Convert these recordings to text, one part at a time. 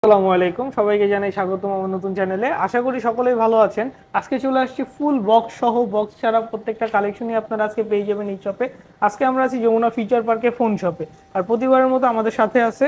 আসসালামু আলাইকুম, সবাইকে জানাই স্বাগতম আমার নতুন চ্যানেলে। আশা করি সকলেই ভালো আছেন। আজকে চলে আসছি ফুল বক্স সহ, বক্স ছাড়া প্রত্যেকটা কালেকশনই আপনারা আজকে পেয়ে যাবেন এই শপে। আজকে আমরা আছি যমুনা ফিচার পার্কে ফোন শপে, আর প্রতিবারের মতো আমাদের সাথে আছে।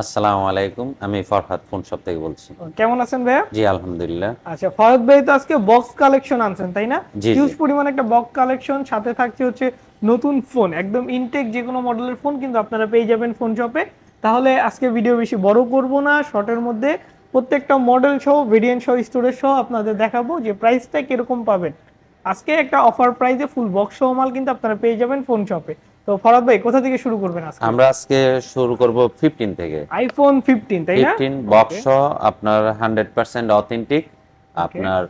আসসালামু আলাইকুম, আমি ফরহাদ ফোন শপ থেকে বলছি। কেমন আছেন ভাইয়া? জি আলহামদুলিল্লাহ। আচ্ছা, ফরহাদ ভাই তো আজকে বক্স কালেকশন আনছেন তাই না? জি জি। হিউজ পরিমাণ একটা বক্স কালেকশন, সাথে থাকছে হচ্ছে নতুন ফোন, একদম ইনটেক যে কোনো মডেলের ফোন কিন্তু আপনারা পেয়ে যাবেন ফোন শপে। তাহলে আজকে ভিডিও বেশি বড় করব না, শর্টের মধ্যে প্রত্যেকটা মডেল সহ, ভেরিয়েন্ট সহ, স্টোরেজ সহ আপনাদের দেখাবো যে প্রাইসটা কিরকম পাবেন। আজকে একটা অফার প্রাইসে ফুল বক্স সহ মাল কিন্তু আপনারা পেয়ে যাবেন ফোন শপে। তো ফরহাদ ভাই কোথা থেকে শুরু করবেন আজকে? আমরা আজকে শুরু করব 15 থেকে। আইফোন 15 তাই না? 15 বক্স সহ আপনার 100% অথেন্টিক। আপনার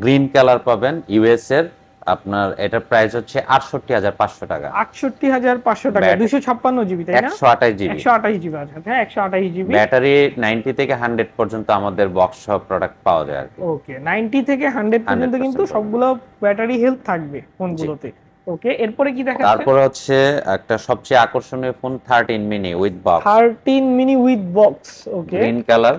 গ্রিন কালার পাবেন ইউএস এর। আপনার এটার প্রাইস হচ্ছে ৬৮,৫০০ টাকা। ৬৮,৫০০ টাকা, 256 জিবি তাই না? ১২৮ জিবি। ১২৮ জিবি, আচ্ছা হ্যাঁ ১২৮ জিবি। ব্যাটারি 90 থেকে 100 পর্যন্ত আমাদের বক্স সহ প্রোডাক্ট পাওয়া যায় আর কি। ওকে, 90 থেকে 100 পর্যন্ত কিন্তু সবগুলো ব্যাটারি হেলথ থাকবে ফোনগুলোতে। ওকে, এরপরে কি দেখাচ্ছে? তারপর হচ্ছে একটা সবচেয়ে আকর্ষণীয় phone 13 mini with box. 13 mini with box. Okay, green colour,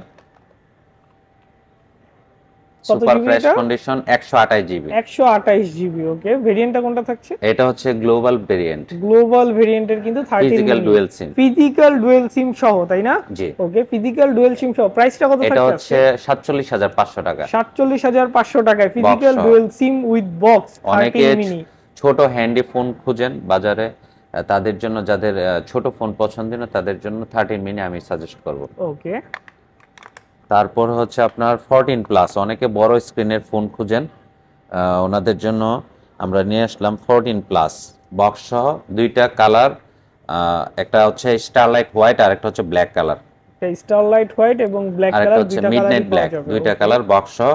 super fresh condition, 128 GB. 128 GB. Okay, ভেরিয়েন্টটা কোনটা থাকছে? এটা হচ্ছে গ্লোবাল ভেরিয়েন্ট। গ্লোবাল ভেরিয়েন্টের কিন্তু 13 ফিজিক্যাল ডুয়াল সিম। ফিজিক্যাল ডুয়াল সিম সহ তাই না? জি। ওকে, ফিজিক্যাল ডুয়াল সিম সহ প্রাইসটা কত থাকছে? এটা হচ্ছে 47,500 টাকা। 47,500 টাকায় physical dual SIM with box 13 mini. ছোট হ্যান্ডি ফোন খুঁজেন বাজারে, তাদের জন্য, যাদের ছোট ফোন পছন্দ না তাদের জন্য 13 মিনি আমি সাজেস্ট করব। ওকে, তারপর হচ্ছে আপনার 14 প্লাস, অনেকে বড় স্ক্রিনের ফোন খুঁজেন, ওনাদের জন্য আমরা নিয়ে আসলাম 14 প্লাস বক্স সহ, দুইটা কালার, একটা হচ্ছে স্টারলাইট হোয়াইট আর একটা হচ্ছে ব্ল্যাক কালার। স্টারলাইট হোয়াইট এবং ব্ল্যাক আর একটা কালার, হচ্ছে দুইটা মিডনাইট ব্ল্যাক, দুইটা কালার বক্স সহ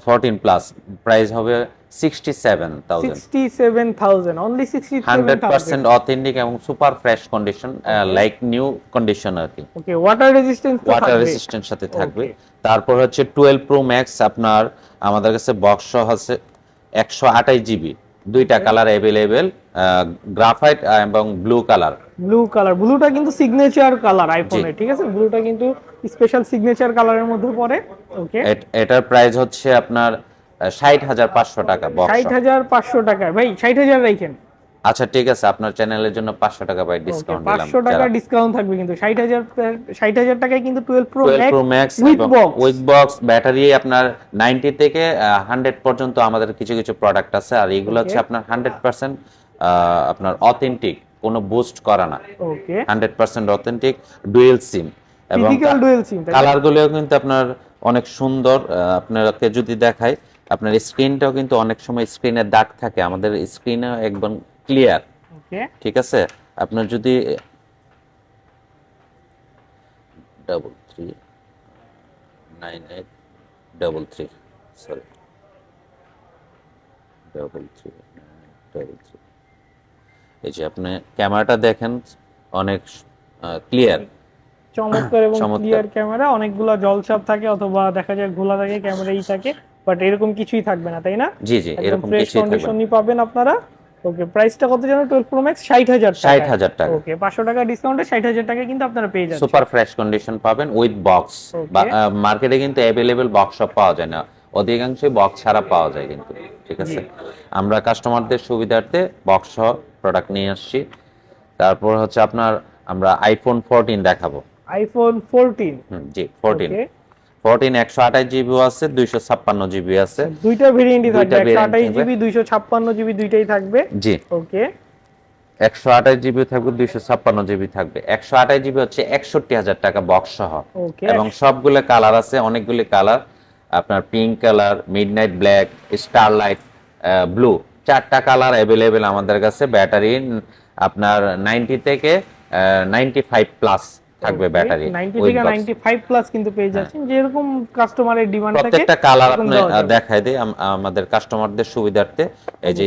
14 প্লাস। প্রাইস হবে 67,000 অনলি। 100% অথেন্টিক এবং super fresh condition, like new condition আর কি। ওকে, ওয়াটার রেজিস্ট্যান্স তো থাকবে? ওয়াটার রেজিস্ট্যান্ট সাথে থাকবে। তারপর হচ্ছে 12 প্রো ম্যাক্স, আপনার আমাদের কাছে বক্স সহ আছে 128 জিবি, দুইটা কালার अवेलेबल, গ্রাফাইট এবং ব্লু কালার। ব্লু কালার, ব্লুটা কিন্তু সিগনেচার কালার আইফোনে, ঠিক আছে? ব্লুটা কিন্তু স্পেশাল সিগনেচার কালারের মধ্যে পড়ে। ওকে, এটার প্রাইস হচ্ছে আপনার 60,500 টাকা বক্স। 60,500 টাকা ভাই, 60,000 রাখেন। আচ্ছা ঠিক আছে, আপনার চ্যানেলের জন্য 500 টাকা বাই ডিসকাউন্ট দিলাম। 500 টাকা ডিসকাউন্ট থাকবে কিন্তু 60,000 টাকায় কিন্তু 12 pro max with box battery আপনার 90 থেকে 100 পর্যন্ত আমাদের কিছু কিছু প্রোডাক্ট আছে, আর এগুলো হচ্ছে আপনার 100% আপনার অথেন্টিক, কোনো বুস্ট করা না। ওকে, 100% অথেন্টিক ডুয়াল সিম এবং ফিজিক্যাল ডুয়াল সিম। কালারগুলোও কিন্তু আপনার অনেক সুন্দর। আপনাকে যদি দেখাই, আপনার স্ক্রিনটাও কিন্তু অনেক সময় স্ক্রিনে দাগ থাকে, আমাদের স্ক্রিনে একদম ক্লিয়ার। ওকে, ঠিক আছে, আপনার যদি 339833, সরি 339833, এই যে আপনি ক্যামেরাটা দেখেন অনেক ক্লিয়ার, চমৎকার এবং ক্লিয়ার ক্যামেরা। অনেকগুলো জলছাপ থাকে অথবা দেখা যায় ঘোলা থাকে, ক্যামেরাই থাকে, বাট এরকম কিছুই থাকবে না তাই না? জি জি, এরকম কিছুই থাকবে না। কন্ডিশনই পাবেন আপনারা। ওকে, প্রাইসটা কত জানেন? 12 প্রো ম্যাক্স 60,000 টাকা। 60,000 টাকা। ওকে, 500 টাকা ডিসকাউন্টে 60,000 টাকা কিন্তু আপনারা পেয়ে যাচ্ছেন। সুপার ফ্রেশ কন্ডিশন পাবেন উইথ বক্স। মার্কেটে কিন্তু अवेलेबल বক্স সব পাওয়া যায় না, অধিকাংশই বক্স ছাড়া পাওয়া যায় কিন্তু। ঠিক আছে, আমরা কাস্টমারদের সুবিধার্থে বক্স সহ প্রোডাক্ট নিয়ে আসছি। তারপর হচ্ছে আপনার আমরা আইফোন 14 দেখাবো। আইফোন 14? জি 14 128 জিবি আছে, 256 জিবি আছে, দুইটা ভেরিয়েন্টই থাকবে। 128 জিবি 256 জিবি দুইটাই থাকবে। জি ওকে, 128 জিবি থাকবে, 256 জিবি থাকবে। 128 জিবি হচ্ছে 61,000 টাকা বক্স সহ, এবং সবগুলো কালার আছে, অনেকগুলো কালার, আপনার pink colour, midnight black, starlight blue, চারটা কালার अवेलेबल আমাদের কাছে। ব্যাটারি আপনার 90 থেকে 95 প্লাস থাকবে ব্যাটারি। 90 থেকে 95 প্লাস কিন্তু পেয়ে যাচ্ছেন, যেরকম কাস্টমারের ডিমান্ড থাকে। প্রত্যেকটা কালার আপনি দেখাই দেই আমাদের কাস্টমারদের সুবিধার্থে। এই যে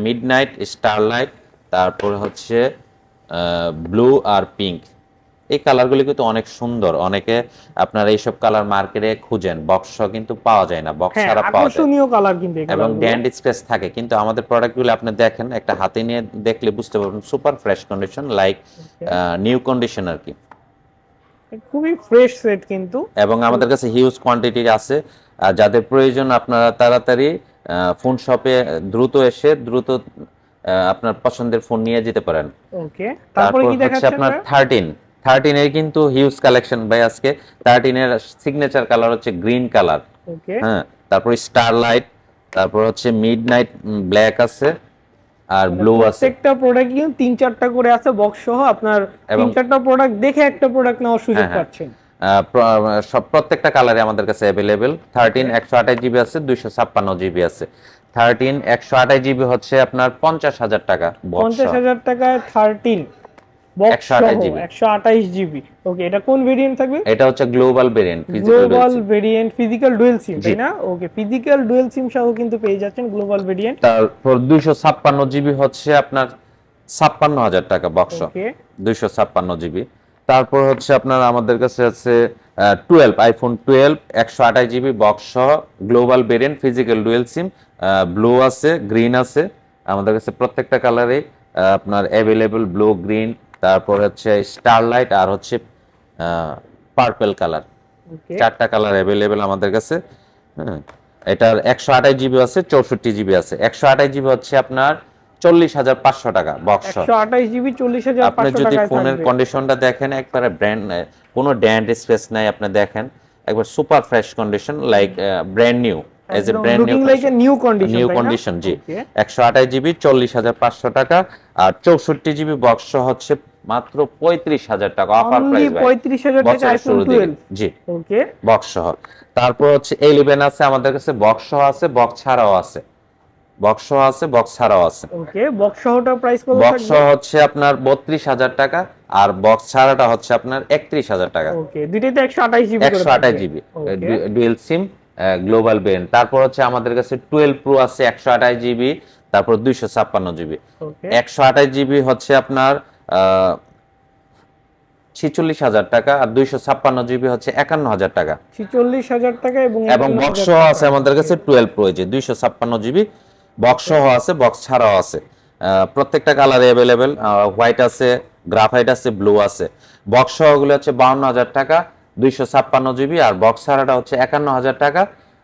মিডনাইট, স্টারলাইট, তারপর হচ্ছে ব্লু আর পিঙ্ক, এই কালারগুলি কিন্তু অনেক সুন্দর। অনেকে আপনারা এইসব কালার মার্কেটে খুঁজেন, বক্স কিন্তু পাওয়া যায় না, বক্স ছাড়া পাওয়া যায়। আকর্ষণীয় কালার কিন্তু এবং ড্যান্ড স্ক্র্যাচ থাকে, কিন্তু আমাদের প্রোডাক্টগুলো আপনি দেখেন, একটা হাতে নিয়ে দেখলে বুঝতে পারবেন super fresh condition, like new condition আর কি। খুবই ফ্রেশ সেট কিন্তু। এবং আমাদের কাছে হিউজ কোয়ান্টিটি আছে। যাদের প্রয়োজন আপনারা তাড়াতাড়ি ফোন শপে দ্রুত এসে দ্রুত আপনার পছন্দের ফোন নিয়ে যেতে পারেন। ওকে, তারপরে তারপর কি হচ্ছে দেখাচ্ছেন আপনার ভাই? 13 এর কিন্তু হিউজ কালেকশন ভাই আজকে। 13 এর সিগনেচার কালার হচ্ছে গ্রিন কালার। ওকে, হ্যাঁ, তারপর স্টারলাইট, তারপর হচ্ছে মিডনাইট ব্ল্যাক আছে, আর ব্লু আছে। প্রত্যেকটা প্রোডাক্ট কিন্তু 3-4টা করে আছে বক্স সহ, আপনার 3-4টা প্রোডাক্ট দেখে একটা প্রোডাক্ট নেওয়ার সুযোগ পাচ্ছেন। সব প্রত্যেকটা কালারে আমাদের কাছে अवेलेबल। 13 128 জিবি আছে, 256 জিবি আছে। 13 128 জিবি হচ্ছে আপনার 50,000 টাকা বক্স। 50,000 টাকায় 13 বক্স সহ 128 জিবি। 128 জিবি। ওকে, এটা কোন ভেরিয়েন্ট থাকবে? এটা হচ্ছে global variant, global variant, physical dual SIM, তাই না? ওকে, ফিজিক্যাল ডুয়াল সিম সহ কিন্তু পেয়ে যাচ্ছেন গ্লোবাল ভেরিয়েন্ট। তারপর 256 জিবি হচ্ছে আপনার 56,000 টাকা বক্স। ওকে, 256 জিবি। তারপর হচ্ছে আপনার আমাদের কাছে আছে 12 আইফোন 12 128 জিবি বক্স সহ গ্লোবাল ভেরিয়েন্ট, ফিজিক্যাল ডুয়াল সিম, ব্লু আছে, গ্রিন আছে। আমাদের কাছে প্রত্যেকটা কালারে আপনার অ্যাভেলেবল, ব্লু, গ্রিন, তারপর হচ্ছে স্টারলাইট, আর হচ্ছে পার্পল কালার। ওকে, 4টা কালার অ্যাভেলেবল আমাদের কাছে। হ্যাঁ, এটার 128 জিবি আছে, 64 জিবি আছে। 128 জিবি হচ্ছে আপনার 40,500 টাকা বক্স। 128 জিবি আপনি 40,500 যদি টাকায় ফোনের থাকবে। কন্ডিশনটা দেখেন, একবারে ব্র্যান্ড, কোনো ড্যান্ট স্পেস নাই, আপনি দেখেন একবার super fresh condition, like brand new, as a brand new, looking like a new condition, new তাই না? কন্ডিশন। জি, ওকে, 128 জিবি 40,500 টাকা, আর 64 জিবি বক্স হচ্ছে মাত্র 35,000 টাকা অফার অনলি প্রাইস ভাই। 35,000 টাকা বছরের আইফোন শুরুর দিকে। 12। জি, ওকে, বক্স সহ। তারপর হচ্ছে 11 আছে আমাদের কাছে, বক্স সহ আছে, বক্স ছাড়াও আছে। বক্স সহ আছে, বক্স ছাড়াও আছে। ওকে, বক্স সহটা প্রাইস কত বক্স থাকবে? সহ হচ্ছে আপনার 32,000 টাকা, আর বক্স ছাড়াটা হচ্ছে আপনার 31,000 টাকা। ওকে, দুইটাতে 128 জিবি করে 128 জিবি ওকে, ডুয়েল সিম গ্লোবাল ভেরিয়েন্ট। তারপর হচ্ছে আমাদের কাছে 12 প্রো আছে 128 জিবি, তারপর 256 জিবি। ওকে, 128 জিবি হচ্ছে আপনার 46,000 টাকা, আর 256 জিবি হচ্ছে 51,000 টাকা। 46,000 টাকা এবং এবং 51,000 বক্স সহ আছে টাকা। আমাদের কাছে 12 প্রো, যে 256 জিবি বক্স সহ আছে, বক্স ছাড়াও আছে। প্রত্যেকটা কালারে অ্যাভেলেবেল, হোয়াইট আছে, গ্রাফাইট আছে, ব্লু আছে। বক্স সহ গুলো হচ্ছে 52,000 টাকা, 256 জিবি, আর বক্স ছাড়াটা হচ্ছে 51,000 টাকা,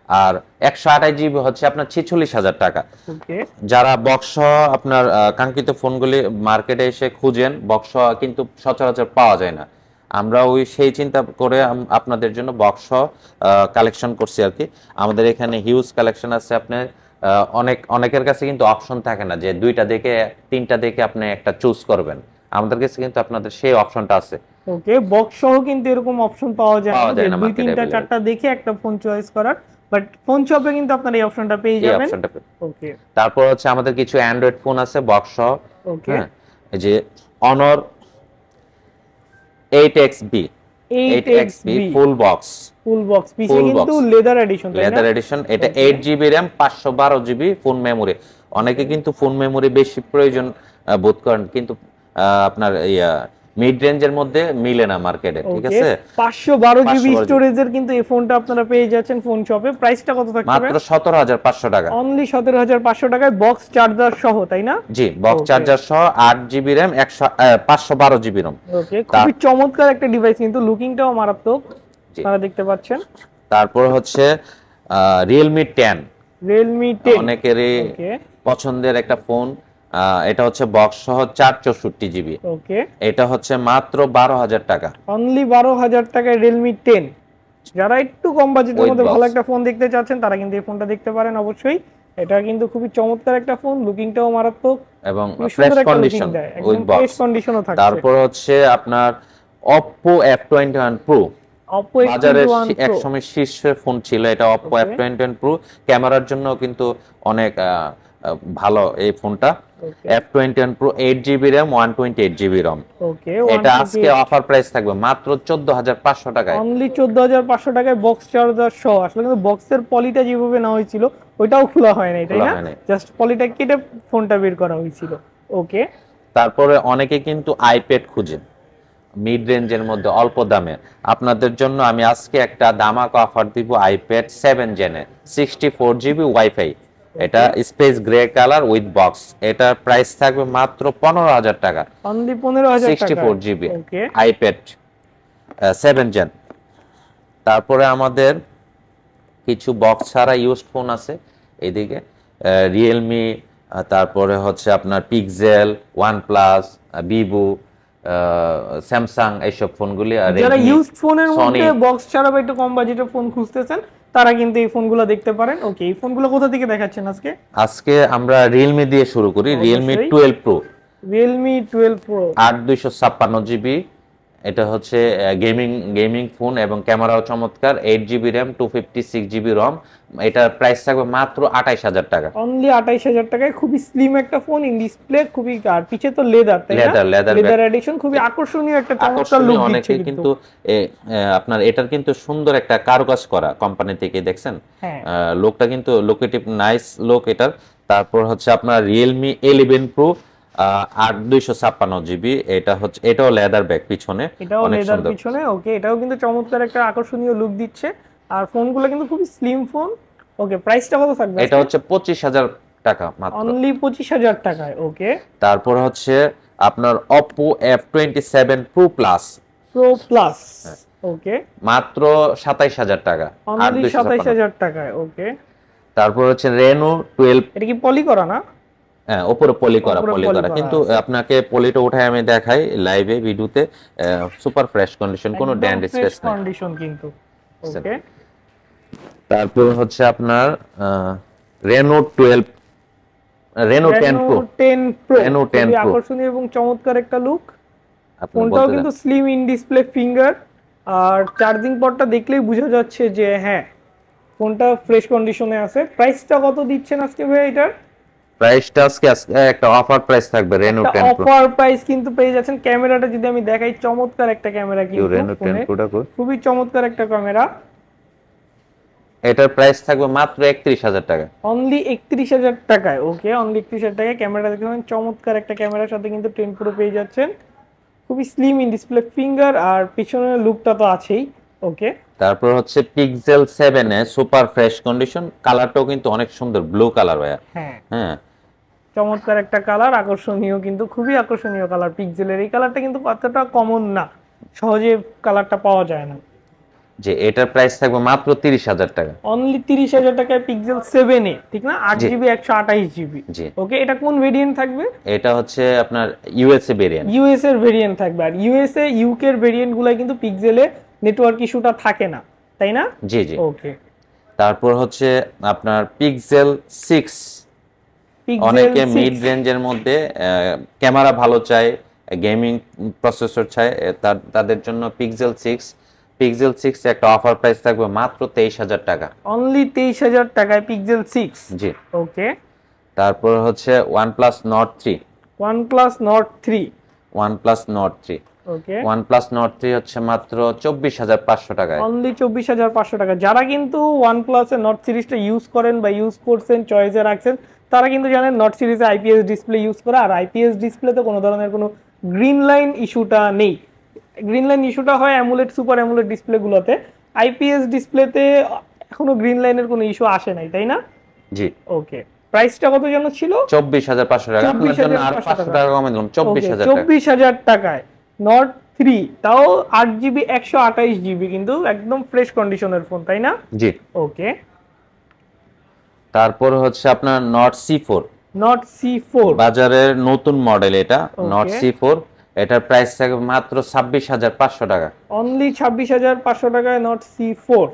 আর 128 জিবি হচ্ছে আপনার 46,000 টাকা। ওকে, যারা বক্স সহ আপনার কাঙ্ক্ষিত ফোনগুলি মার্কেটে এসে খুঁজেন, বক্স সহ কিন্তু সচরাচর পাওয়া যায় না। আমরা সেই চিন্তা করে আপনাদের জন্য বক্স কালেকশন করছি আর কি। আমাদের এখানে হিউজ কালেকশন আছে। আপনার অনেকের কাছে কিন্তু অপশন থাকে না যে 2টা দেখে 3টা দেখে আপনি একটা চুজ করবেন। আমাদের কাছে কিন্তু আপনাদের সেই অপশনটা আছে। ওকে, বক্স সহ কিন্তু এরকম অপশন পাওয়া যায় না যে 2, মার্কেটে 3টা, 4টা দেখে একটা ফোন চয়েস করার, বাট ফোন শপে কিন্তু আপনারা এই অপশনটা পেয়ে এই যাবেন। অপশনটা। ওকে, তারপর হচ্ছে আমাদের কিছু অ্যান্ড্রয়েড ফোন আছে বক্স সহ। ওকে, হ্যাঁ, এই যে Honor 8XB 8XB full box. Full box পিছে Full কিন্তু box। লেদার এডিশন, তাই না? Leather addition. এটা 8 GB RAM, 512 GB phone memory. অনেকে কিন্তু ফোন মেমোরি বেশি প্রয়োজন বোধ করেন, কিন্তু আপনার মিড রেঞ্জের মধ্যে মিলে না মার্কেটে, ঠিক আছে? 512 জিবি 512 স্টোরেজের কিন্তু এই ফোনটা আপনারা পেয়ে যাচ্ছেন ফোন শপে। প্রাইসটা কত থাকবে? মাত্র 17,500 টাকা। অনলি 17,500 টাকায় বক্স চার্জার সহ, তাই না? জি, বক্স চার্জার সহ 8 জিবি র্যাম, 512 জিবি রম। ওকে, খুবই চমৎকার একটা ডিভাইস, কিন্তু লুকিংটাও মারাত্মক, আপনারা দেখতে পাচ্ছেন। তারপর হচ্ছে Realme 10, Realme 10 অনেকেরই ওকে, পছন্দের একটা ফোন। এটা হচ্ছে বক্স সহ 464 জিবি। ওকে, এটা হচ্ছে মাত্র 12,000 টাকা। অনলি 12,000 টাকায় Realme 10। যারা একটু কম বাজেটের With মধ্যে box। ভালো একটা ফোন দেখতে চাচ্ছেন তারা কিন্তু এই ফোনটা দেখতে পারেন অবশ্যই। এটা কিন্তু খুবই চমৎকার একটা ফোন, লুকিংটাও মারাত্মক এবং খুবই ফ্রেশ সুন্দর একটা কন্ডিশন looking দেয়, উইথ একদম বক্স। ফ্রেশ কন্ডিশনও থাকছে। তারপর হচ্ছে আপনার Oppo F21 Pro, Oppo বাজারের F21 Pro একসময় শীর্ষে ফোন ছিল এটা Oppo Okay. F21 Pro। ক্যামেরার জন্য কিন্তু অনেক ভালো এই ফোনটা। ওকে, F21 Pro 8 GB RAM 128 GB ROM। ওকে, এটা আজকে অফার প্রাইস থাকবে মাত্র 14,500 টাকায়। অনলি 14,500 টাকায় বক্স চার্জার সহ। আসলে কিন্তু বক্সের পলিটা যেভাবে নেওয়া হয়েছিল ওইটাও খোলা হয় নাই, তাই খোলা না? হয়নি। জাস্ট পলিটা কেটে ফোনটা বের করা হয়েছিল। ওকে, তারপরে অনেকে কিন্তু আইপ্যাড খুঁজেন মিড রেঞ্জের মধ্যে অল্প দামে। আপনাদের জন্য আমি আজকে একটা দামাকা অফার দিব আইপ্যাড 7 জেনে 64 জিবি ওয়াইফাই। এটা space grey colour with box. এটার প্রাইস থাকবে মাত্র 15,000 টাকা। অনলি 15,000 টাকা 64 জিবি ওকে, আইপ্যাড। 7 জেন। তারপরে আমাদের কিছু বক্স ছাড়া ইউজড ফোন আছে এদিকে, রিয়েলমি, তারপরে হচ্ছে আপনার পিক্সেল, ওয়ানপ্লাস, ভিভো, স্যামসাং, এইসব ফোনগুলি। আর যারা ইউজড ফোনের মধ্যে বক্স ছাড়া বা একটু কম বাজেটের ফোন খুঁজতেছেন তারা কিন্তু এই ফোনগুলো দেখতে পারেন। ওকে, এই ফোনগুলো কোথা থেকে দেখাচ্ছেন আজকে? আজকে আমরা রিয়েলমি দিয়ে শুরু করি। Realme 12 pro, Realme 12 pro 8256 GB. এটা হচ্ছে গেমিং ফোন এবং ক্যামেরাও চমৎকার। 8 জিবি র্যাম, 256 জিবি রম। এটার প্রাইস থাকবে মাত্র 28000 টাকা। অনলি 28000 টাকায় খুবই স্লিম একটা ফোন, ইন ডিসপ্লে খুবই, আর পিছে তো লেদার, তাই না? লেদার এডিশন, খুবই আকর্ষণীয় একটা চমৎকার লুক দিচ্ছে কিন্তু আপনার এটার কিন্তু সুন্দর একটা কারুকাজ করা কোম্পানি থেকে, দেখছেন লোকটা কিন্তু লোকেটিভ নাইস লোক এটার। তারপর হচ্ছে আপনার রিয়েলমি 11 প্রো 8256 জিবি। এটা হচ্ছে, এটাও লেদার ব্যাক পিছনে, এটাও লেদার পিছনে। ওকে, এটাও কিন্তু চমৎকার একটা আকর্ষণীয় লুক দিচ্ছে, আর ফোনগুলো কিন্তু খুবই স্লিম ফোন। ওকে, প্রাইসটা কত থাকবে? এটা হচ্ছে 25000 টাকা মাত্র, অনলি 25000 টাকায়। ওকে, তারপর হচ্ছে আপনার Oppo F27 Pro Plus, ওকে, মাত্র 27000 টাকা, অনলি 27000 টাকায়। ওকে, তারপর হচ্ছে Reno 12, এটা কি পলি করা না? হ্যাঁ, উপরে পলি করা, কিন্তু আপনাকে পলিটা উঠায় আমি দেখাই লাইভে ভিডিওতে, সুপার ফ্রেশ কন্ডিশন, কোনো ড্যান্ড স্পেস নাই কন্ডিশন কিন্তু। ওকে, তারপর হচ্ছে আপনার Reno 10 Pro, খুবই আকর্ষণীয় এবং চমৎকার একটা লুক। ফোনটাও কিন্তু স্লিম ইন ডিসপ্লে ফিঙ্গার, আর চার্জিং পোর্টটা দেখলেই বোঝা যাচ্ছে যে হ্যাঁ ফোনটা ফ্রেশ কন্ডিশনে আছে। প্রাইসটা কত দিচ্ছেন আজকে ভাই এটার? প্রাইসটা আজকে একটা অফার প্রাইস থাকবে Reno 10 Pro, অফার প্রাইস কিন্তু পেয়ে যাচ্ছেন। ক্যামেরাটা যদি আমি দেখাই, চমৎকার একটা ক্যামেরা কিন্তু, Reno 10 Pro খুবই চমৎকার একটা ক্যামেরা। এটার প্রাইস থাকবে মাত্র 31000 টাকা, অনলি 31000 টাকায়। ওকে, অনলি 31000 টাকায় ক্যামেরাটা দেখবেন, চমৎকার একটা ক্যামেরার সাথে কিন্তু 10 প্রো পেয়ে যাচ্ছেন। খুবই স্লিম ইন ডিসপ্লে ফিঙ্গার, আর পিছনের লুকটা তো আছেই। ওকে, তারপর হচ্ছে Pixel 7 এ সুপার ফ্রেশ কন্ডিশন, কালারটাও কিন্তু অনেক সুন্দর, ব্লু কালার ভাইয়া। হ্যাঁ, চমৎকার একটা কালার, আকর্ষণীয়, কিন্তু খুবই আকর্ষণীয় কালার। পিক্সেলের এই কালারটা কিন্তু কতটা কমন না, সহজে কালারটা পাওয়া যায় না। যে এটার প্রাইস থাকবে মাত্র 30000 টাকা, অনলি 30000 টাকায় Pixel 7 এ, ঠিক না? 8GB 128GB। ওকে, এটা কোন ভেরিয়েন্ট থাকবে? এটা হচ্ছে আপনার ইউএসএ ভেরিয়েন্ট, ইউএস এর ভেরিয়েন্ট থাকবে। আর ইউএসএ ইউকে এর ভেরিয়েন্ট গুলাই কিন্তু পিক্সেলে নেটওয়ার্ক ইস্যুটা থাকে না, তাই না? জি। ওকে, তারপর হচ্ছে আপনার Pixel 6, অনেকে মিড রেঞ্জের মধ্যে ক্যামেরা ভালো চায়, গেমিং প্রসেসর চায়, তাদের জন্য Pixel 6 একটা অফার প্রাইস থাকবে মাত্র 23000 টাকা, অনলি 23000 টাকায় Pixel 6। জি। ওকে, তারপর হচ্ছে OnePlus Nord 3, ওকে, OnePlus Nord 3 হচ্ছে মাত্র 24500 টাকায়, অনলি 24500 টাকা। যারা কিন্তু OnePlus এর Nord সিরিজটা ইউজ করেন বা ইউজ করছেন, চয়েসে রাখছেন, তারা কিন্তু জানেন Nord সিরিজে আইপিএস ডিসপ্লে ইউজ করা, আর আইপিএস ডিসপ্লেতে কোনো ধরনের কোনো গ্রিন লাইন ইস্যুটা নেই। গ্রিন লাইন ইস্যুটা হয় অ্যামুলেট, সুপার অ্যামুলেট ডিসপ্লেগুলোতে। আইপিএস ডিসপ্লেতে এখনো গ্রিন লাইনের কোনো ইস্যু আসে নাই, তাই না? জি। ওকে, প্রাইসটা কত যেন ছিল? 24500 টাকা, আপনার জন্য আর 500 টাকা কমে দিলাম, 24000 টাকা। 24000 টাকায় Nord 3, তাও 8GB 128GB, কিন্তু একদম ফ্রেশ কন্ডিশনের ফোন, তাই না? জি। ওকে, তারপর হচ্ছে আপনার Nord C4, বাজারের নতুন মডেল এটা, Nord C4। এটার প্রাইস থাকবে মাত্র 26500 টাকা, অনলি 26500 টাকায় Nord C4।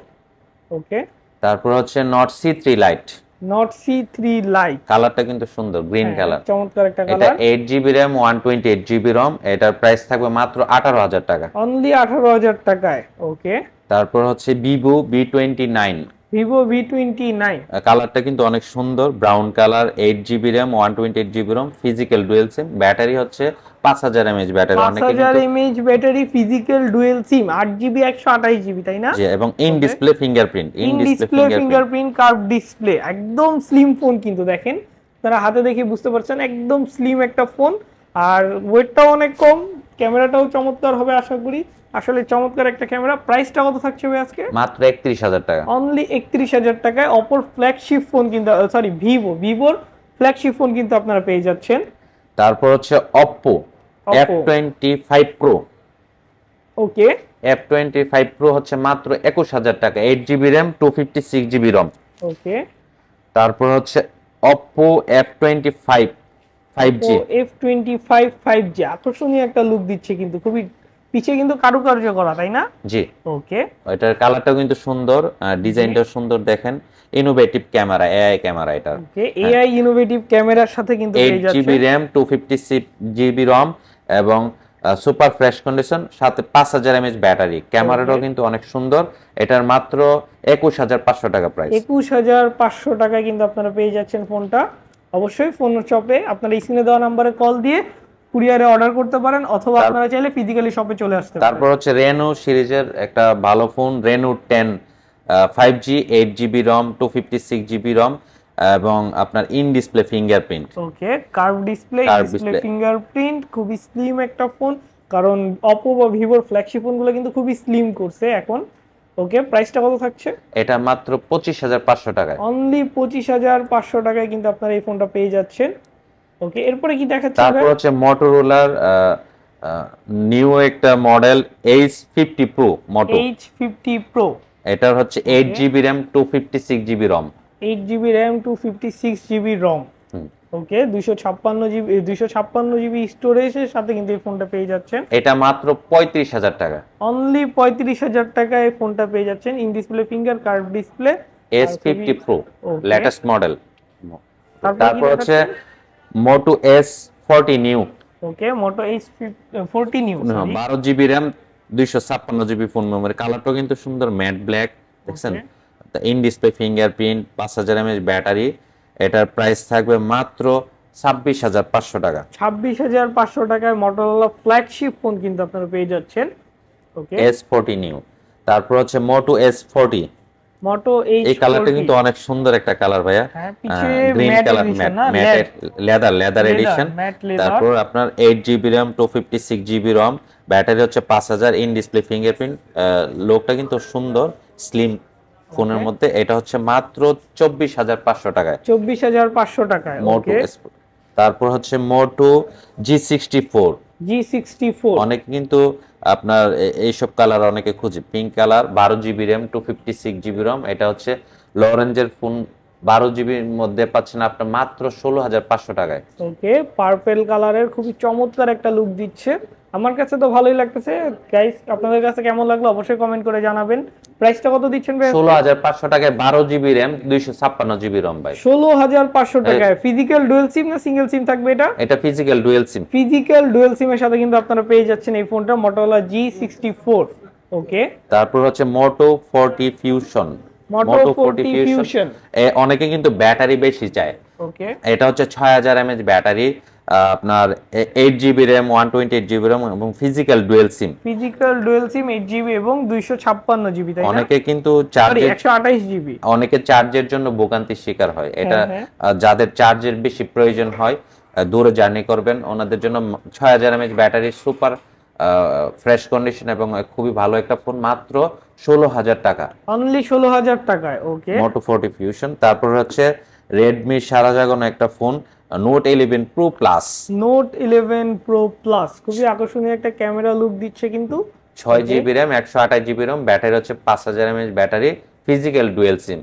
ওকে, তারপর হচ্ছে Nord C3 Lite, কালারটা কিন্তু সুন্দর, গ্রিন কালার, চমৎকার একটা কালার। এটা 8GB RAM 128GB ROM। এটার প্রাইস থাকবে মাত্র 18000 টাকা, অনলি 18000 টাকায়। ওকে, তারপর হচ্ছে Vivo V29, কালারটা কিন্তু অনেক সুন্দর, brown colour, 8GB RAM 128GB ROM, physical dual SIM, battery হচ্ছে 5000 mAh battery, 5000 mAh battery, physical dual SIM, 8GB 128GB, তাই না? জি, এবং in display fingerprint, curve display, একদম স্লিম ফোন কিন্তু দেখেন, আপনারা হাতে দেখে বুঝতে পারছেন একদম স্লিম একটা ফোন, আর ওয়েটটাও অনেক কম, ক্যামেরাটাও চমৎকার হবে আশা করি। আসলে চমৎকার একটা ক্যামেরা। প্রাইসটা কত থাকছে ভাই আজকে? মাত্র 31000 টাকা, অনলি 31000 টাকায় অপর ফ্ল্যাগশিপ ফোন কিন্তু, সরি ভিভোর ফ্ল্যাগশিপ ফোন কিন্তু আপনারা পেয়ে যাচ্ছেন। তারপর হচ্ছে Oppo F25 Pro, ওকে, F25 Pro হচ্ছে মাত্র 21000 টাকা, 8GB RAM 256GB ROM। ওকে, তারপর হচ্ছে Oppo F25 5G। F25 5G আকর্ষণীয় একটা লুক দিচ্ছে, কিন্তু খুবই পিছে কিন্তু কারুকার্য করা, তাই না? জি, ওকে, এটার কালারটাও কিন্তু সুন্দর, ডিজাইনটাও সুন্দর, দেখেন ইনোভেটিভ ক্যামেরা, এআই ক্যামেরা এটা। ওকে, এআই ইনোভেটিভ ক্যামেরার সাথে কিন্তু পেয়ে যাচ্ছে 8GB RAM 256GB ROM এবং সুপার ফ্রেশ কন্ডিশন, সাথে 5000 mAh ব্যাটারি। ক্যামেরাটাও কিন্তু অনেক সুন্দর। এটার মাত্র 21500 টাকা প্রাইস। 21500 টাকায় কিন্তু আপনারা পেয়ে যাচ্ছেন ফোনটা। অবশ্যই ফোন শপে আপনারা স্ক্রিনে দেওয়া নম্বরে কল দিয়ে কুরিয়ারে অর্ডার করতে পারেন, অথবা আপনারা চাইলে ফিজিক্যালি শপে চলে আসতে পারেন। তারপর হচ্ছে Reno সিরিজের একটা ভালো phone, Reno 10 5G 8GB ROM 256GB ROM এবং আপনার in display fingerprint. Okay, curve display fingerprint, খুবই স্লিম একটা ফোন, কারণ Oppo বা Vivo ফ্ল্যাগশিপ ফোনগুলো কিন্তু খুবই স্লিম করছে এখন। ওকে, প্রাইসটা কত থাকছে? এটা মাত্র 25500 টাকায়। অনলি 25500 টাকায় কিন্তু আপনারা এই ফোনটা পেয়ে যাচ্ছেন। ওকে, এরপরে কি দেখাচ্ছে? তারপর হচ্ছে Motorola নিউ একটা model H50 Pro Moto। H50 Pro, এটার হচ্ছে 8GB RAM 256GB ROM। 8GB RAM 256GB ROM। ওকে, 256GB স্টোরেজের সাথে কিন্তু এই ফোনটা পেয়ে যাচ্ছেন। এটা মাত্র 35000 টাকা। অনলি 35000 টাকায় এই ফোনটা পেয়ে যাচ্ছেন। In display finger, curve display, S50 Pro latest model. তারপর হচ্ছে Moto S40 নিউ। ওকে, Moto S40 new, 12GB RAM 256GB phone memory. কালারটাও কিন্তু সুন্দর, ম্যাট ব্ল্যাক, দেখছেন? In display fingerprint, 5000 mAh battery. এটার প্রাইস থাকবে মাত্র 26500 টাকা। 26500 টাকায় Motorola ফ্ল্যাগশিপ ফোন কিন্তু আপনারা পেয়ে যাচ্ছেন। ওকে, S40 নিউ। তারপর হচ্ছে Moto S40। Moto এই কালারটা কিন্তু অনেক সুন্দর একটা কালার ভাইয়া, green colour, matte leather edition. তারপর আপনার 8GB RAM 256GB ROM, battery হচ্ছে 5000, ইন ডিসপ্লে ফিঙ্গারপ্রিন্ট। লোকটা কিন্তু সুন্দর, স্লিম ফোনের মধ্যে। এটা হচ্ছে মাত্র 24500 টাকায়। 24500 টাকায়। Moto তারপর হচ্ছে Moto G64। অনেকে কিন্তু আপনার এইসব কালার অনেকে খুঁজে, pink colour, 12GB RAM 256GB ROM। এটা হচ্ছে লো রেঞ্জের ফোন, 12GB এর মধ্যে পাচ্ছেন আপনার মাত্র 16500 টাকায়। ওকে, পার্পল কালারের খুবই চমৎকার একটা লুক দিচ্ছে। আমার কাছে তো ভালোই লাগতেছে। গাইস, আপনাদের কাছে কেমন লাগলো অবশ্যই কমেন্ট করে জানাবেন। প্রাইসটা কত দিচ্ছেন ভাই? 16500 টাকায় 12GB RAM 256GB ROM ভাই। 16500 টাকায়। ফিজিক্যাল ডুয়াল সিম না সিঙ্গেল সিম থাকবে এটা? এটা ফিজিক্যাল ডুয়াল সিম। ফিজিক্যাল ডুয়াল সিমের সাথে কিন্তু আপনারা পেয়ে যাচ্ছেন এই ফোনটা, Motorola G64। ওকে, তারপর হচ্ছে Moto 40 Fusion। Moto 40 Fusion অনেকে কিন্তু ব্যাটারি বেশি চায়। ওকে, এটা হচ্ছে 6000 mAh ব্যাটারি, আপনার 8GB RAM 128GB RAM এবং ফিজিক্যাল ডুয়াল সিম। 8GB এবং 256GB, তাই না? অনেকে কিন্তু 128GB। অনেকে চার্জের জন্য ভোগান্তির শিকার হয়। এটা যাদের চার্জের বেশি প্রয়োজন হয়, দূরে জার্নি করবেন, ওনাদের জন্য 6000 mAh battery, super fresh condition এবং খুবই ভালো একটা ফোন, মাত্র 16000 টাকা। অনলি 16000 টাকায়। ওকে, Moto 40 Fusion। তারপর হচ্ছে Redmi সারা জাগানো একটা phone, Note 11 Pro Plus। Note 11 Pro Plus খুবই আকর্ষণীয় একটা ক্যামেরা লুক দিচ্ছে কিন্তু। 6GB RAM 128GB ROM, battery হচ্ছে 5000 mAh ব্যাটারি, ফিজিক্যাল ডুয়াল সিম।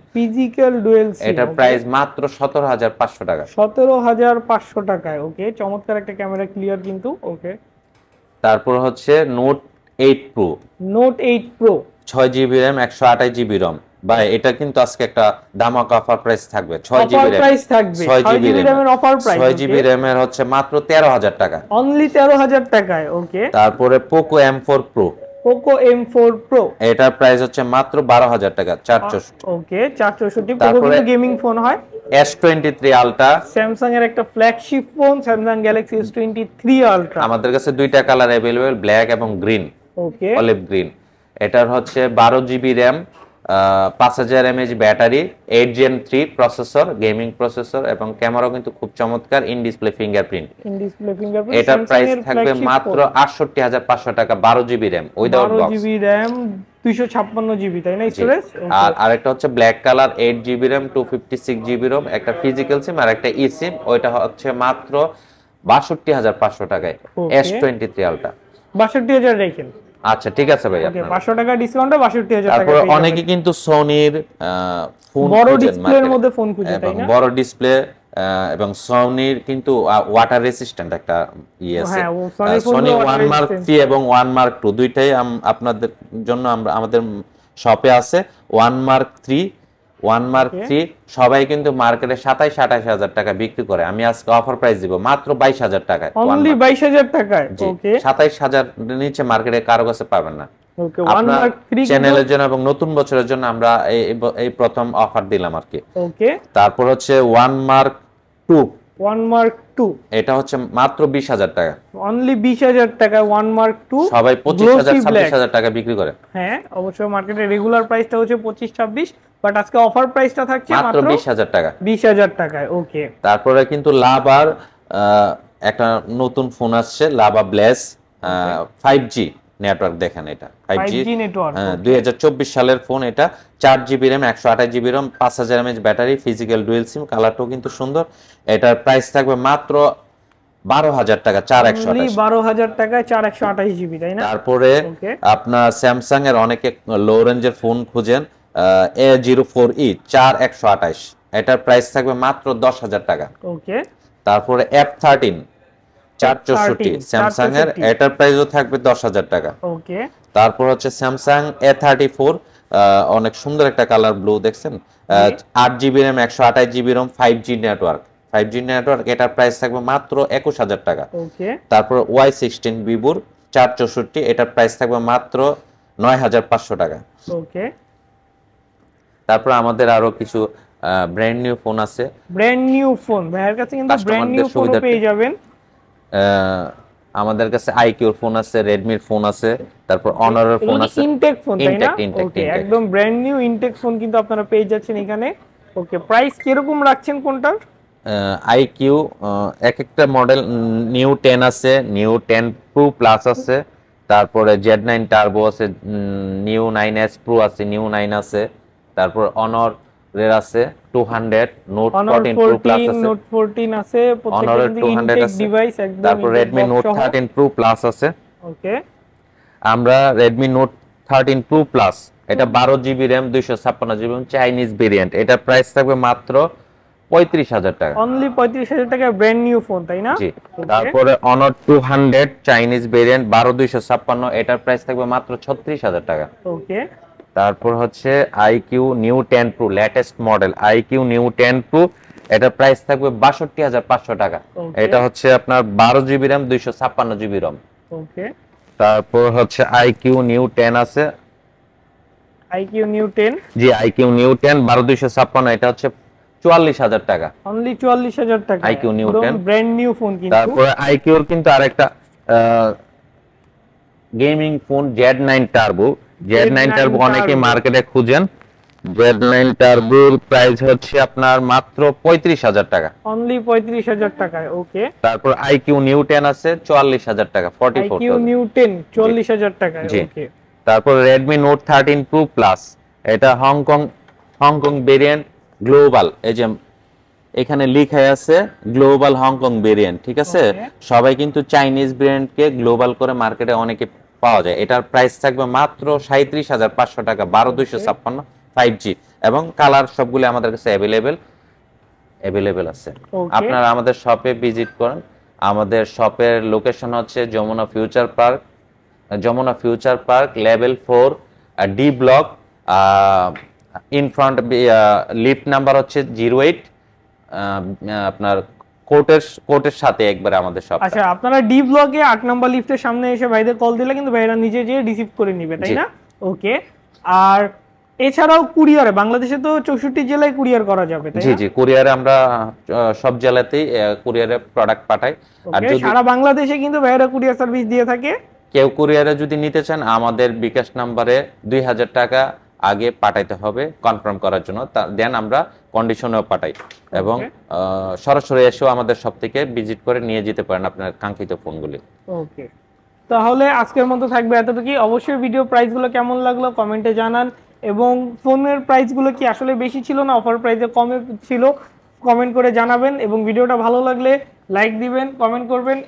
এটার প্রাইস মাত্র 17500 টাকা। 17500 টাকায়। ওকে, চমৎকার একটা ক্যামেরা, ক্লিয়ার কিন্তু। ওকে, তারপর হচ্ছে Note 8 Pro। Note 8 Pro 6GB RAM 128GB ROM। ভাই, এটা কিন্তু আজকে একটা ধামাকা অফার প্রাইস থাকবে। 6GB RAM 6GB RAM এর অফার প্রাইস। 6GB RAM এর হচ্ছে মাত্র 13000 টাকা। অনলি 13000 টাকায়। ওকে, তারপরে Poco M4 Pro। Poco M4 Pro এটার প্রাইস হচ্ছে মাত্র 12000 টাকা, 464। ওকে, 464। Poco কিন্তু গেমিং ফোন হয়। S23 Ultra স্যামসাং এর একটা flagship phone, Samsung Galaxy S23 Ultra। আমাদের কাছে দুইটা কালার अवेलेबल, ব্ল্যাক এবং গ্রিন। ওকে, অলিভ গ্রিন। এটার হচ্ছে 12GB RAM 5000 mAh battery, 8 Gen 3 processor, gaming processor এবং ক্যামেরাও কিন্তু খুব চমৎকার, ইন ডিসপ্লে ফিঙ্গারপ্রিন্ট। এটার প্রাইস থাকবে মাত্র 68500 টাকা, 12GB RAM without box. 12GB RAM 256GB, তাই না স্টোরেজ? আর আরেকটা হচ্ছে black colour, 8GB RAM 256GB ROM, একটা ফিজিক্যাল সিম আর একটা ই সিম। ওইটা হচ্ছে মাত্র 62500 টাকায়, S23 Ultra। 62000 রাখেন। আচ্ছা ঠিক আছে ভাই, ওকে 500 টাকা ডিসকাউন্টে 62000 টাকা তারপর অনেকে কিন্তু সোনির ফোন বড় ডিসপ্লের মধ্যে ফোন খুঁজে, তাই না? বড় ডিসপ্লে এবং সোনির কিন্তু ওয়াটার রেসিস্ট্যান্ট একটা ইয়ে আছে। হ্যাঁ, সোনি 1 মার্ক 3 এবং 1 মার্ক 2 দুইটাই আপনাদের জন্য আমাদের শপে আছে। 1 মার্ক 3 1 মার্ক 3 সবাই কিন্তু মার্কেটে 27-28 হাজার টাকা বিক্রি করে, আমি আজকে অফার প্রাইস দিব মাত্র 22 হাজার টাকায়, অনলি 22000 টাকায়। ওকে 27 হাজার নিচে মার্কেটে কারো কাছে পাবেন না। ওকে 1 মার্ক 3 চ্যানেলের জন্য এবং নতুন বছরের জন্য আমরা এই প্রথম অফার দিলাম আর কি। ওকে তারপর হচ্ছে 1 মার্ক 2 1 মার্ক 2 এটা হচ্ছে মাত্র 20000 টাকা, অনলি 20000 টাকা 1 মার্ক 2। সবাই 25000-26000 টাকা বিক্রি করে। হ্যাঁ অবশ্যই মার্কেটে রেগুলার প্রাইসটা হচ্ছে 25-26, বাট আজকে অফার প্রাইসটা থাকছে মাত্র 20000 টাকা। 20000 টাকায়। ওকে তারপরে কিন্তু লাভার একটা নতুন ফোন আসছে, লাভা ব্লেস 5G নেটওয়ার্ক। দেখেন এটা 5G নেটওয়ার্ক, 2024 সালের ফোন। এটা 4GB RAM 128GB RAM 5000 mAh battery, physical dual SIM, কালারটাও কিন্তু সুন্দর। এটার প্রাইস থাকবে মাত্র 12000 টাকা, 4128। 12000 টাকায় 4128GB, তাই না? তারপরে আপনার স্যামসাং এর অনেকে লো রেঞ্জের ফোন খুঁজেন, A04e 4128, এটার প্রাইস থাকবে মাত্র 10000 টাকা। ওকে তারপরে F13 464 স্যামসাং এর, এটার প্রাইসও থাকবে 10000 টাকা। ওকে তারপর হচ্ছে স্যামসাং A34 অনেক সুন্দর একটা কালার ব্লু, দেখছেন 8GB RAM 128GB ROM 5G network, 5G network, এটার প্রাইস থাকবে মাত্র 21000 টাকা। ওকে তারপর Y16 ভিভোর 464, এটার প্রাইস থাকবে মাত্র 9500 টাকা। ওকে তারপর আমাদের আরো কিছু ব্র্যান্ড নিউ ফোন আছে। ব্র্যান্ড নিউ ফোন ভাইয়ের কাছে কিন্তু ব্র্যান্ড নিউ ফোন পেয়ে যাবেন। আমাদের কাছে আইকিউর ফোন আছে, রেডমির ফোন আছে, তারপর অনারের ফোন আছে, ইনটেক ফোন, তাই না? ওকে একদম ব্র্যান্ড নিউ ইনটেক ফোন কিন্তু আপনারা পেয়ে যাচ্ছেন এখানে। ওকে প্রাইস কিরকম রাখছেন কোনটার? আইকিউ এক একটা মডেল, নিউ 10 আছে, নিউ 10 প্রো প্লাস আছে, তারপরে Z9 টার্বো আছে, নিউ 9S প্রো আছে, নিউ 9 আছে, তারপর অনর এর আছে 200, নোট 14 প্রো প্লাস আছে, নোট 14 আছে, অনরের প্রত্যেকটা 200 আছে, ডিভাইস একদম। তারপর Redmi Note 13 Pro Plus আছে। ওকে আমরা Redmi Note 13 Pro Plus, এটা 12GB RAM 256GB Chinese variant, এটা প্রাইস থাকবে মাত্র 35000 টাকা, অনলি 35000 টাকা ব্র্যান্ড নিউ ফোন, তাই না? জি। তারপরে Honor 200 চাইনিজ ভেরিয়েন্ট 12256, এটার প্রাইস থাকবে মাত্র 36000 টাকা। ওকে তারপর হচ্ছে IQ New 10 Pro latest model, IQ New 10 Pro, এটার প্রাইস থাকবে 62500 টাকা। এটা হচ্ছে আপনার 12GB RAM 256GB ROM। ওকে তারপর হচ্ছে IQ New 10 আছে, IQ New 10, জি IQ New 10 12256, এটা হচ্ছে 44000 টাকা, অনলি 44000 টাকা। IQ New 10 brand new phone কিন্তু। তারপর IQ এর কিন্তু আরেকটা gaming phone Z9 turbo, Z9 turbo অনেকে মার্কেটে খুঁজেন। Z9 টার্বোর প্রাইস হচ্ছে আপনার মাত্র 35000 টাকা, অনলি 35000 টাকায়। ওকে তারপর IQ New 10 আছে 44000 টাকা, 44000। IQ New 10 44000 টাকায়। ওকে তারপর Redmi Note 13 Pro Plus, এটা হংকং ভেরিয়েন্ট গ্লোবাল, এই যে এখানে লেখা আছে গ্লোবাল হংকং ভেরিয়েন্ট, ঠিক আছে? সবাই কিন্তু চাইনিজ ব্র্যান্ডকে গ্লোবাল করে মার্কেটে অনেকে পাওয়া যায়। এটার প্রাইস থাকবে মাত্র 37500 টাকা, 12256 5G, এবং কালার সবগুলো আমাদের কাছে অ্যাভেলেবেল আছে। আপনারা আমাদের শপে ভিজিট করেন। আমাদের শপের লোকেশন হচ্ছে Jamuna future park level 4 D block, in front lift number হচ্ছে 08, আপনার কোর্টের সাথে একবারে আমাদের শপ। আচ্ছা আপনারা ডি ব্লকে 8 নাম্বার লিফটের সামনে এসে ভাইদের কল দিলে কিন্তু ভাইরা নিজে যেয়ে রিসিভ করে নেবে, তাই না? ওকে আর এছাড়াও কুরিয়ারে বাংলাদেশে তো 64 জেলায় কুরিয়ার করা যাবে, তাই না? জি জি, কুরিয়ারে আমরা সব জেলাতেই কুরিয়ারে প্রোডাক্ট পাঠাই। আর যদি সারা বাংলাদেশে কিন্তু ভাইরা কুরিয়ার সার্ভিস দিয়ে থাকে। কেউ কুরিয়ারে যদি নিতে চান আমাদের বিকাশ নম্বরে 2000 টাকা আগে পাঠাইতে হবে কনফার্ম করার জন্য, দেন আমরা কন্ডিশনেও পাঠাই, এবং সরাসরি এসেও আমাদের সব থেকে ভিজিট করে নিয়ে যেতে পারেন আপনার কাঙ্ক্ষিত ফোনগুলি। ওকে তাহলে আজকের মতো থাকবে এতটুকুই। অবশ্যই ভিডিও প্রাইসগুলো কেমন লাগলো কমেন্টে জানান, এবং ফোনের প্রাইসগুলো কি আসলে বেশি ছিল না অফার প্রাইসে কমে ছিল কমেন্ট করে জানাবেন, এবং ভিডিওটা ভালো লাগলে লাইক দিবেন, কমেন্ট করবেন।